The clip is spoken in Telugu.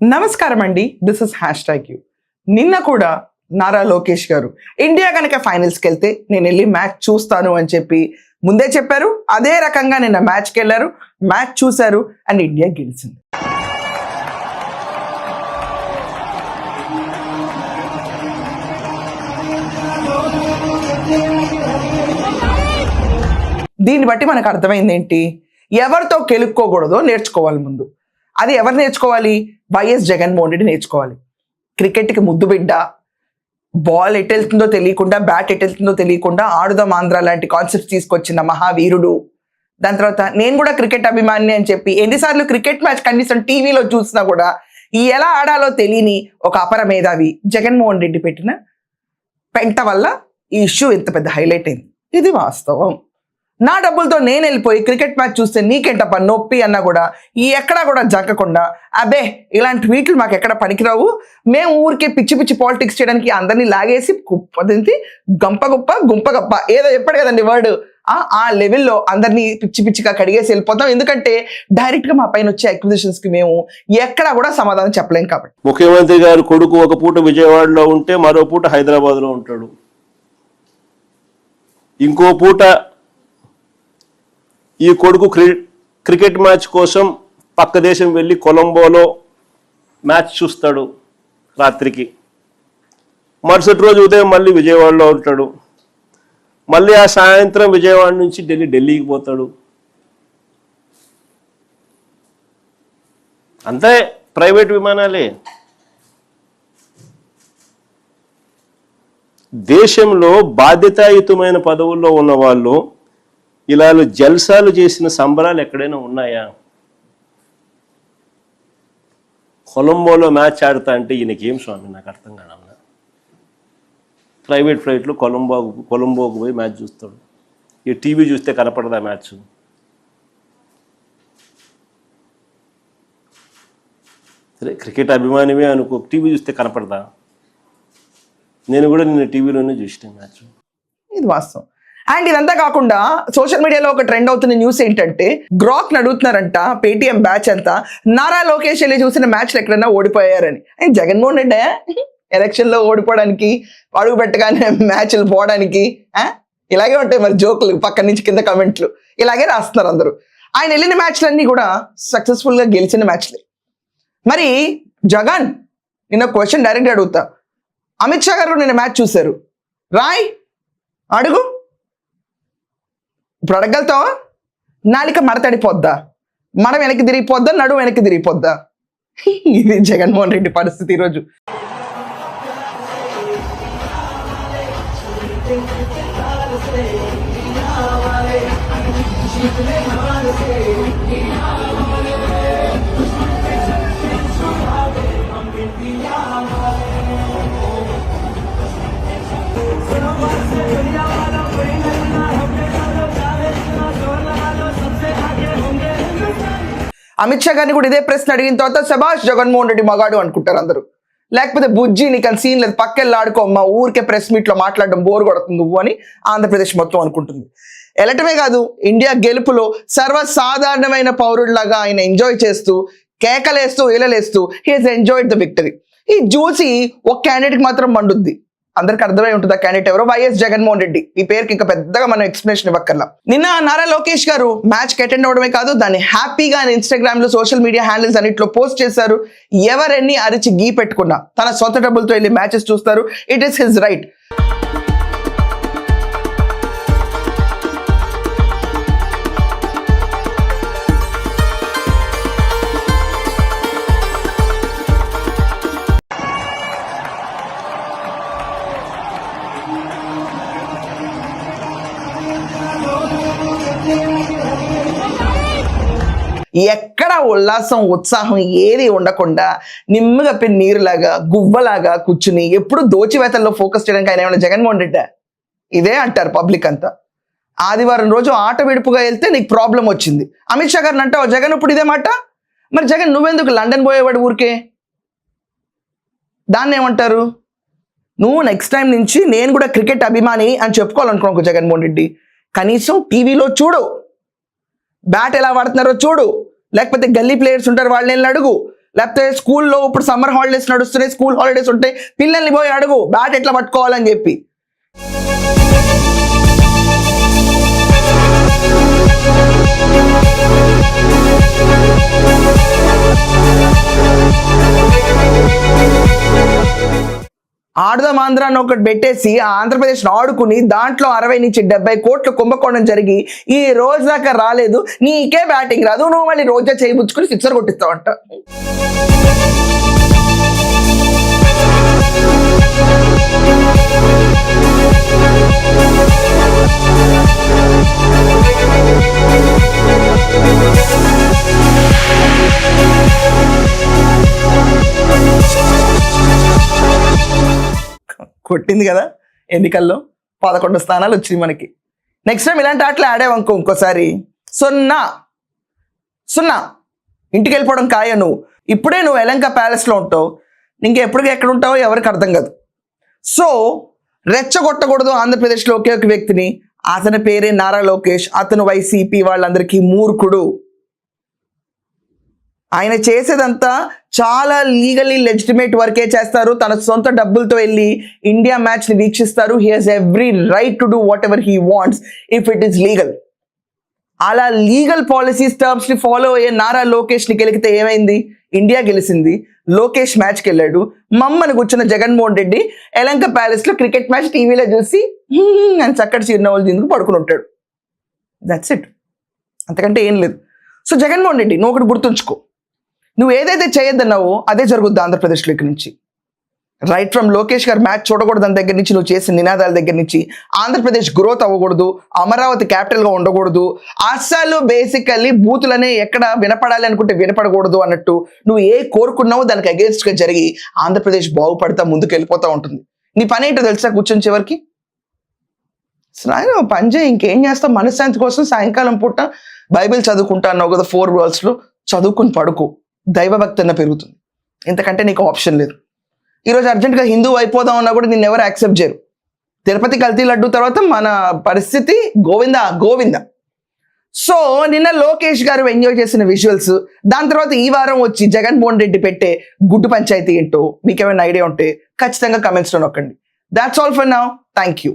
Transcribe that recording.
నమస్కారం అండి, దిస్ ఇస్ #you. నిన్న కూడా నారా లోకేష్ గారు ఇండియా కనుక ఫైనల్స్కి వెళ్తే నేను వెళ్ళి మ్యాచ్ చూస్తాను అని చెప్పి ముందే చెప్పారు. అదే రకంగా నిన్న మ్యాచ్కి వెళ్ళారు, మ్యాచ్ చూశారు అండ్ ఇండియా గెలిచింది. దీన్ని బట్టి మనకు అర్థమైంది ఏంటి, ఎవరితో గెలుక్కోకూడదో నేర్చుకోవాలి. ముందు అది ఎవరు నేర్చుకోవాలి? వైఎస్ జగన్మోహన్ రెడ్డి నేర్చుకోవాలి. క్రికెట్కి ముద్దు బిడ్డ, బాల్ ఎటు వెళ్తుందో తెలియకుండా, బ్యాట్ ఎటు వెళ్తుందో తెలియకుండా ఆడుదాం ఆంధ్ర లాంటి కాన్సెప్ట్స్ తీసుకొచ్చిన మహావీరుడు. దాని తర్వాత నేను కూడా క్రికెట్ అభిమాని అని చెప్పి ఎన్నిసార్లు క్రికెట్ మ్యాచ్ కనీసం టీవీలో చూసినా కూడా ఈ ఎలా ఆడాలో తెలియని ఒక అపర మేధావి జగన్మోహన్ రెడ్డి పెట్టిన పెంట వల్ల ఈ ఇష్యూ ఎంత పెద్ద హైలైట్ అయింది. ఇది వాస్తవం. నా డబ్బులతో నేను వెళ్ళిపోయి క్రికెట్ మ్యాచ్ చూస్తే నీకేంటప్ప నొప్పి అన్నా కూడా ఎక్కడా కూడా జంకకుండా, అబ్బే ఇలాంటి ట్వీట్లు మాకు ఎక్కడ పనికిరావు, మేము ఊరికే పిచ్చి పిచ్చి పాలిటిక్స్ చేయడానికి అందరినీ లాగేసి కుప్పదించి గుంపగప్ప ఏదో చెప్పాడు కదండి వర్డ్, ఆ లెవెల్లో అందరినీ పిచ్చి పిచ్చిగా కడిగేసి వెళ్ళిపోతాం. ఎందుకంటే డైరెక్ట్ గా మా పైన వచ్చే అక్విజిషన్స్ కి మేము ఎక్కడా కూడా సమాధానం చెప్పలేం కాబట్టి. ముఖ్యమంత్రి గారు కొడుకు ఒక పూట విజయవాడలో ఉంటే మరో పూట హైదరాబాద్ లో ఉంటాడు, ఇంకో పూట ఈ కొడుకు క్రికెట్ మ్యాచ్ కోసం పక్క దేశం వెళ్ళి కొలంబోలో మ్యాచ్ చూస్తాడు రాత్రికి, మరుసటి రోజు ఉదయం మళ్ళీ విజయవాడలో ఉంటాడు, మళ్ళీ ఆ సాయంత్రం విజయవాడ నుంచి ఢిల్లీకి పోతాడు. అంతే, ప్రైవేట్ విమానాలే. దేశంలో బాధ్యతాయుతమైన పదవుల్లో ఉన్న వాళ్ళు ఇలా జల్సాలు చేసిన సంబరాలు ఎక్కడైనా ఉన్నాయా? కొలంబోలో మ్యాచ్ ఆడతా అంటే ఈయనకేం స్వామి, నాకు అర్థం కాదు. ప్రైవేట్ ఫ్లైట్లో కొలంబోకు పోయి మ్యాచ్ చూస్తాడు. ఈ టీవీ చూస్తే కనపడదా మ్యాచ్? సరే క్రికెట్ అభిమానివే అనుకో, టీవీ చూస్తే కనపడదా? నేను కూడా నిన్న టీవీలోనే చూసిన మ్యాచ్. ఇది వాస్తవం. అండ్ ఇదంతా కాకుండా సోషల్ మీడియాలో ఒక ట్రెండ్ అవుతున్న న్యూస్ ఏంటంటే, గ్రాక్ అడుగుతున్నారంట పేటిఎం బ్యాచ్ అంతా నారా లోకేష్ వెళ్ళి చూసిన మ్యాచ్లు ఎక్కడన్నా ఓడిపోయారని. అండ్ జగన్మోహన్ రెడ్డి ఎలక్షన్లో ఓడిపోవడానికి, అడుగు పెట్టగానే మ్యాచ్లు పోవడానికి ఇలాగే ఉంటాయి మరి జోకులు, పక్కన నుంచి కింద కమెంట్లు ఇలాగే రాస్తున్నారు అందరూ. ఆయన వెళ్ళిన మ్యాచ్లన్నీ కూడా సక్సెస్ఫుల్గా గెలిచిన మ్యాచ్లే. మరి జగన్ నిన్న క్వశ్చన్ డైరెక్ట్ అడుగుతా, అమిత్ షా గారు నిన్న మ్యాచ్ చూశారు, రాయ్ అడుగు, ఇప్పుడు అడగలుగుతావా? నాలిక మడతడిపోద్దా, మనం వెనక్కి తిరిగిపోద్దా, నడుము వెనక్కి తిరిగిపోద్దా? ఇది జగన్మోహన్ రెడ్డి పరిస్థితి ఈరోజు. అమిత్ షా గారిని కూడా ఇదే ప్రశ్న అడిగిన తర్వాత శభాష్ జగన్మోహన్ రెడ్డి మగాడు అనుకుంటారు అందరూ. లేకపోతే బుజ్జి నీకు అని సీన్ లేదు, పక్కెళ్ళి ఆడుకోమ్మా, ఊరికే ప్రెస్ మీట్లో మాట్లాడడం బోర్ కొడుతుంది నువ్వు అని ఆంధ్రప్రదేశ్ మొత్తం అనుకుంటుంది. వెళ్ళటమే కాదు, ఇండియా గెలుపులో సర్వసాధారణమైన పౌరుడిలాగా ఆయన ఎంజాయ్ చేస్తూ, కేకలేస్తూ, ఈలలేస్తూ he has enjoyed the victory. ఈ చూసి ఒక క్యాండిడేట్కి మాత్రం మండుద్ది. అందరికి అర్థమై ఉంటుంది ఆ క్యాండిడేట్ ఎవరో, వైఎస్ జగన్మోహన్ రెడ్డి. ఈ పేరుకి ఇంకా పెద్దగా మనం ఎక్స్ప్లెనేషన్ ఇవ్వక్కర్లా. నిన్న నారా లోకేష్ గారు మ్యాచ్కి అటెండ్ అవడమే కాదు, దాన్ని హ్యాపీగా ఇన్స్టాగ్రామ్ లో సోషల్ మీడియా హ్యాండిల్స్ అన్నింటిలో పోస్ట్ చేశారు. ఎవరెన్ని అరిచి గీ పెట్టుకున్నా తన సొంత డబ్బులతో వెళ్ళి మ్యాచెస్ చూస్తారు. It is his right. ఎక్కడ ఉల్లాసం, ఉత్సాహం ఏది ఉండకుండా నిమ్మగా నీరులాగా, గువ్వలాగా కూర్చుని ఎప్పుడు దోచివేతల్లో ఫోకస్ చేయడానికి ఆయన ఏమైనా జగన్మోహన్ రెడ్డి? ఇదే అంటారు పబ్లిక్ అంతా. ఆదివారం రోజు ఆట విడుపుగా వెళ్తే నీకు ప్రాబ్లం వచ్చింది, అమిత్ షా గారిని అంటావు జగన్ ఇప్పుడు ఇదే మాట. మరి జగన్ నువ్వెందుకు లండన్ పోయేవాడు ఊరికే? దాన్ని ఏమంటారు? నువ్వు నెక్స్ట్ టైం నుంచి నేను కూడా క్రికెట్ అభిమాని అని చెప్పుకోవాలనుకో జగన్మోహన్ రెడ్డి, కనీసం టీవీలో చూడు, బ్యాట్ ఎలా వాడుతున్నారో చూడు, లేకపోతే గల్లీ ప్లేయర్స్ ఉంటారు వాళ్ళని అడుగు, లేకపోతే స్కూల్లో ఇప్పుడు సమ్మర్ హాలిడేస్ నడుస్తున్నాయి, స్కూల్ హాలిడేస్ ఉంటాయి, పిల్లల్ని పోయి అడుగు బ్యాట్ ఎట్లా పట్టుకోవాలని చెప్పి. ఆడుదాం ఆంధ్ర అని ఒకటి పెట్టేసి ఆ ఆంధ్రప్రదేశ్ ఆడుకుని దాంట్లో 60 నుంచి 70 కోట్ల కుంభకోణం జరిగి ఈ రోజు దాకా రాలేదు, నీకే బ్యాటింగ్ రాదు, నువ్వు మళ్ళీ రోజా చేయించుకుని సిక్సర్ కొట్టిస్తావంట. కొట్టింది కదా ఎన్నికల్లో 11 స్థానాలు వచ్చింది మనకి. నెక్స్ట్ టైం ఇలాంటి ఆటలు ఆడేవనుకో ఇంకోసారి 0 ఇంటికి వెళ్ళిపోవడం ఖాయం. నువ్వు ఇప్పుడే నువ్వు యలంక ప్యాలెస్లో ఉంటావు, ఇంకెప్పుడు ఎక్కడ ఉంటావో ఎవరికి అర్థం కాదు. సో రెచ్చగొట్టకూడదు ఆంధ్రప్రదేశ్లో ఒకే ఒక వ్యక్తిని, అతని పేరే నారా లోకేష్. అతను వైసీపీ వాళ్ళందరికీ మూర్ఖుడు. ఆయన చేసేదంతా చాలా లీగల్లీ లెజిటిమేట్ వర్కే చేస్తారు. తన సొంత డబ్బులతో వెళ్ళి ఇండియా మ్యాచ్ని వీక్షిస్తారు. He has every right to do whatever he wants if it is legal. అలా లీగల్ పాలసీస్ టర్మ్స్ని ఫాలో అయ్యే నారా లోకేష్ని గెలిగితే ఏమైంది? ఇండియా గెలిచింది. లోకేష్ మ్యాచ్కి వెళ్ళాడు. మమ్మని కూర్చున్న జగన్మోహన్ రెడ్డి యలంక ప్యాలెస్లో క్రికెట్ మ్యాచ్ టీవీలో చూసి అని చక్కటి చిరునవ్వులు తిందుకు పడుకుని ఉంటాడు. దట్స్ ఇట్, అంతకంటే ఏం లేదు. సో జగన్మోహన్ రెడ్డి నువ్వు ఒకటి గుర్తుంచుకో, నువ్వు ఏదైతే చేయొద్దన్నావో అదే జరుగుద్ది ఆంధ్రప్రదేశ్లో ఇక్కడి నుంచి. రైట్ ఫ్రమ్ లోకేష్ గారు మ్యాచ్ చూడకూడదు దాని దగ్గర నుంచి, నువ్వు చేసిన నినాదాల దగ్గర నుంచి, ఆంధ్రప్రదేశ్ గ్రోత్ అవ్వకూడదు, అమరావతి క్యాపిటల్గా ఉండకూడదు, అస్సలు బేసికల్లీ బూతులనే ఎక్కడ వినపడాలి అనుకుంటే వినపడకూడదు అన్నట్టు నువ్వు ఏ కోరుకున్నావో దానికి అగేన్స్ట్గా జరిగి ఆంధ్రప్రదేశ్ బాగుపడతా ముందుకు వెళ్ళిపోతూ ఉంటుంది. నీ పని ఏంటో తెలుసా? కూర్చొని చివరికి పని చేయి, ఇంకేం చేస్తావు? మనశ్శాంతి కోసం సాయంకాలం పూట బైబిల్ చదువుకుంటా అన్నావు కదా 4 worldsలో, చదువుకుని పడుకో, దైవభక్తి అన్న పెరుగుతుంది. ఇంతకంటే నీకు ఆప్షన్ లేదు. ఈరోజు అర్జెంట్గా హిందూ అయిపోదాం అన్నా కూడా నిన్ను ఎవరు యాక్సెప్ట్ చేయరు. తిరుపతి కల్తీ లడ్డు తర్వాత మన పరిస్థితి గోవింద. సో నిన్న లోకేష్ గారు ఎంజాయ్ చేసిన విజువల్స్, దాని తర్వాత ఈ వారం వచ్చి జగన్మోహన్ రెడ్డి పెట్టే గుడ్డు పంచాయతీ ఏంటో మీకేమైనా ఐడియా ఉంటే ఖచ్చితంగా కమెంట్స్లో నొక్కండి. That's all for now. Thank you.